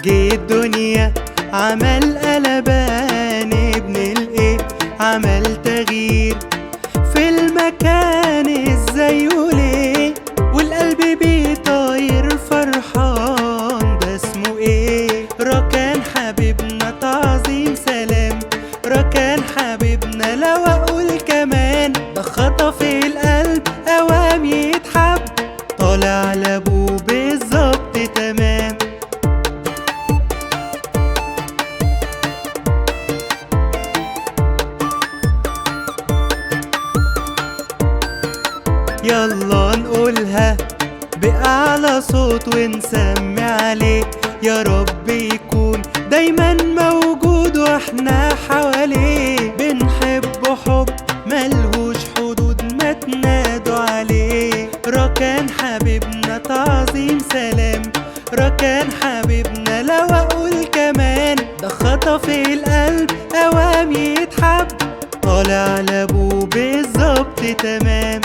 جه الدنيا عمل قلبان، ابن الايه عمل تغيير في المكان، ازاي وليه والقلب بيطاير فرحان، ده اسمه ايه؟ ركان حبيبنا تعظيم سلام، ركان حبيبنا لو اقول كمان، ده خطف القلب اوام يتحب، طالع لابوه بالظبط تمام. يلا نقولها بأعلى صوت ونسمي عليه، يا رب يكون دايما موجود واحنا حواليه، بنحبه حب ملهوش حدود ما تنادوا عليه. ركان حبيبنا تعظيم سلام، ركان حبيبنا لو اقول كمان، ده خطف القلب اوام يتحب، طالع لابوه بالظبط تمام.